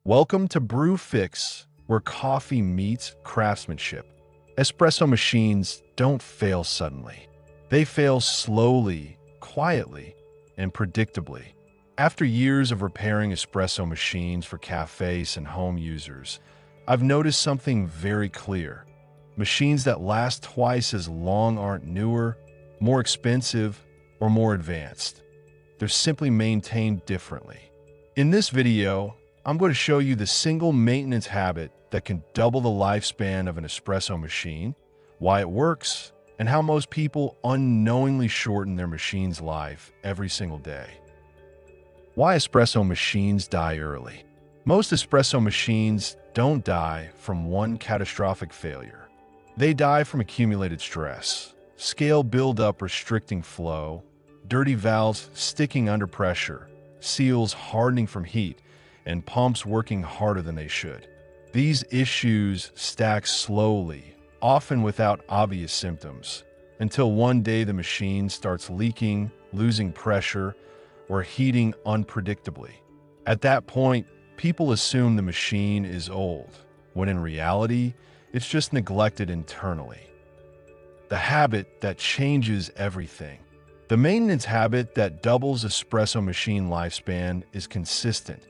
Welcome to BrewFix, where coffee meets craftsmanship. Espresso machines don't fail suddenly. They fail slowly, quietly, and predictably. After years of repairing espresso machines for cafes and home users, I've noticed something very clear. Machines that last twice as long aren't newer, more expensive, or more advanced. They're simply maintained differently. In this video, I'm going to show you the single maintenance habit that can double the lifespan of an espresso machine, why it works, and how most people unknowingly shorten their machine's life every single day. Why espresso machines die early. Most espresso machines don't die from one catastrophic failure. They die from accumulated stress, scale buildup restricting flow, dirty valves sticking under pressure, seals hardening from heat, and pumps working harder than they should. These issues stack slowly, often without obvious symptoms, until one day the machine starts leaking, losing pressure, or heating unpredictably. At that point, people assume the machine is old, when in reality, it's just neglected internally. The habit that changes everything. The maintenance habit that doubles espresso machine lifespan is consistent,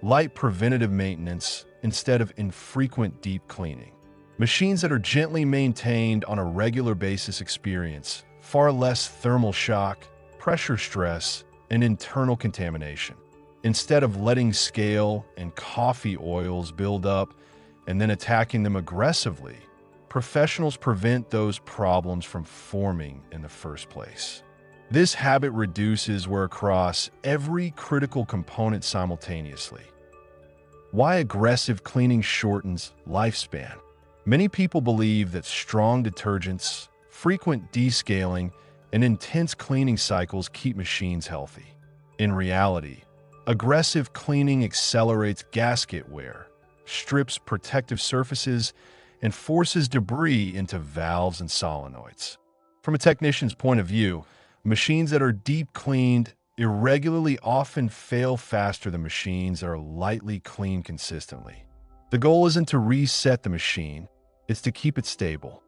light preventative maintenance instead of infrequent deep cleaning. Machines that are gently maintained on a regular basis experience far less thermal shock, pressure stress, and internal contamination. Instead of letting scale and coffee oils build up and then attacking them aggressively, professionals prevent those problems from forming in the first place. This habit reduces wear across every critical component simultaneously. Why aggressive cleaning shortens lifespan. Many people believe that strong detergents, frequent descaling, and intense cleaning cycles keep machines healthy. In reality, aggressive cleaning accelerates gasket wear, strips protective surfaces, and forces debris into valves and solenoids. From a technician's point of view, machines that are deep cleaned irregularly often fail faster than machines that are lightly cleaned consistently. The goal isn't to reset the machine, it's to keep it stable.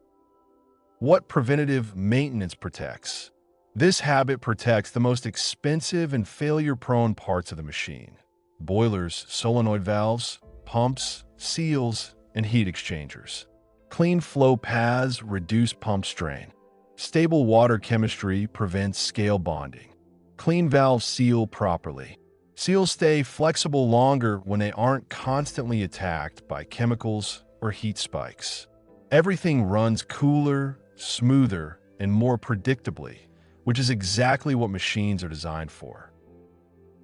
What preventative maintenance protects? This habit protects the most expensive and failure-prone parts of the machine: boilers, solenoid valves, pumps, seals, and heat exchangers. Clean flow paths reduce pump strain. Stable water chemistry prevents scale bonding. Clean valves seal properly. Seals stay flexible longer when they aren't constantly attacked by chemicals or heat spikes. Everything runs cooler, smoother, and more predictably, which is exactly what machines are designed for.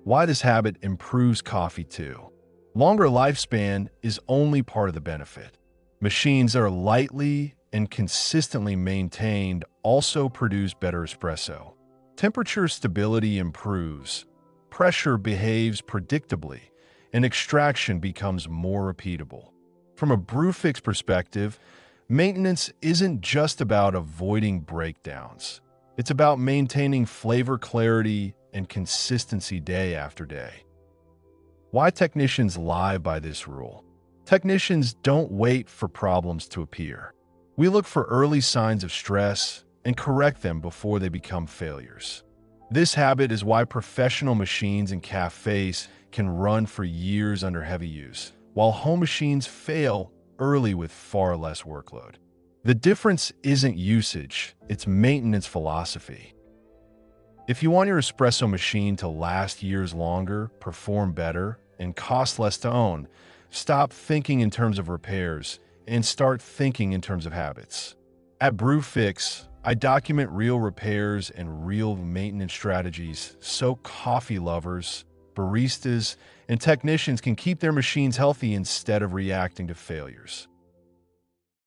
Why this habit improves coffee too. Longer lifespan is only part of the benefit. Machines that are lightly and consistently maintained also produce better espresso. Temperature stability improves, pressure behaves predictably, and extraction becomes more repeatable. From a BrewFix perspective, maintenance isn't just about avoiding breakdowns. It's about maintaining flavor clarity and consistency day after day. Why technicians lie by this rule. Technicians don't wait for problems to appear. We look for early signs of stress and correct them before they become failures. This habit is why professional machines in cafes can run for years under heavy use, while home machines fail early with far less workload. The difference isn't usage, it's maintenance philosophy. If you want your espresso machine to last years longer, perform better, and cost less to own, stop thinking in terms of repairs and start thinking in terms of habits. At BrewFix, I document real repairs and real maintenance strategies so coffee lovers, baristas, and technicians can keep their machines healthy instead of reacting to failures.